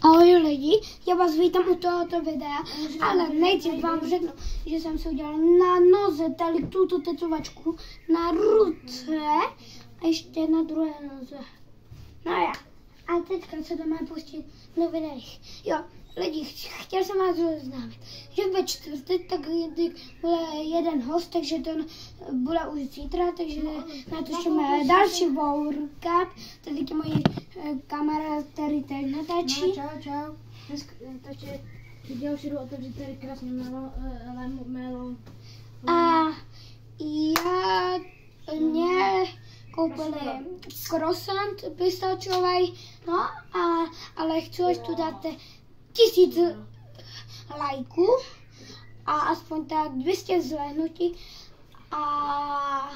Ahoj lidi, já vás vítám u tohoto videa, ale nejdřív vám řeknu, že jsem si udělal na noze tady tuto tetovačku, na ruce a ještě na druhé noze. No já. A teďka se jdeme pustit do videích. Jo, lidi, chtěl jsem vás oznámit, že ve čtvrtek tak bude jeden host, takže to bude už zítra, takže natočíme další workout. Tady je moje kamera, který teď natáčí. No, čau. Takže já už jdu otevřít tady krásně melo. A já mě koupili croissant pistačový, no, ale chci až tu dát 1000 lajků a aspoň tak 200 zhlédnutí a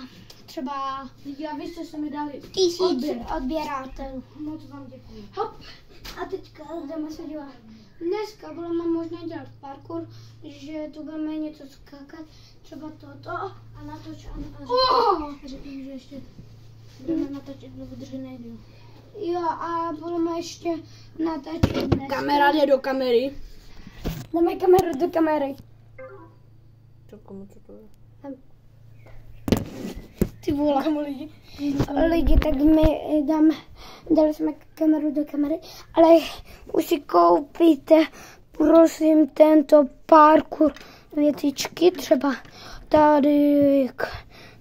třeba Lidi, a vy, co jste mi dali 1000 odběratelů. Moc vám děkuji. Hop, a teďka jdeme se dělat. Dneska budeme možná dělat parkour, že tu budeme něco skákat, třeba toto a natoč a řeknu, že ještě budeme natáčet do vydržené díl. Jo, a budeme ještě natáčet dneska. Kamera jde do kamery. Dáme kameru do kamery. Co to je? Ty vole. Komu lidi? Lidi, tak my dali jsme kameru do kamery, ale už si koupíte, prosím, tento parkour věcičky, třeba tady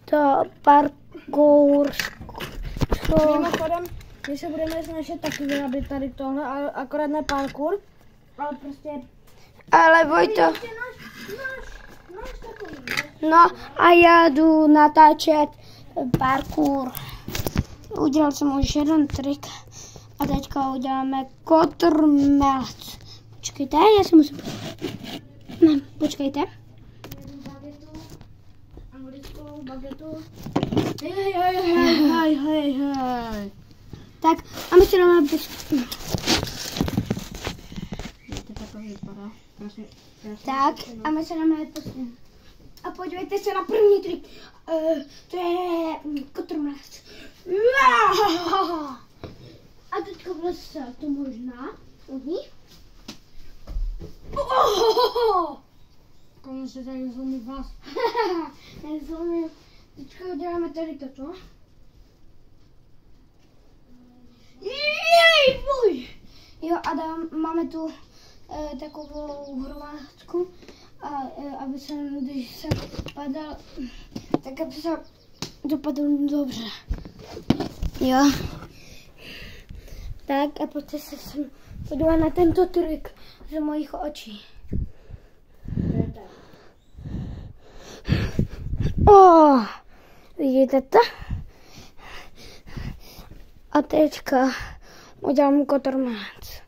to parkour. Mimochodem, my se budeme snažit taky vyrobit tady tohle, ale akorát ne parkour, ale prostě... Ale Vojto, Náš takový, no a já jdu natáčet parkour. Udělal jsem už jeden trik a teďka uděláme kotrmelec. Počkejte, já si musím... Ne, počkejte. jednu bagetu, anglickou bagetu. Hej. Tak a my si dáme... To takhle vypadá. Krásně. Tak a my se dáme poslední. A podívejte se na první trik. To je kotrmelec. A teďka bude to možná od ní. Komu se tady zlomí vás? Nezlomím. Teďka uděláme tady toto. Jej, můj! Jo, a máme tu takovou hromádku, aby se, když se padal, tak aby se dopadl dobře. Jo. Tak a pojďte se sem podívat na tento trik z mojich očí. Vidíte to? A teďka udělám kotrmelec.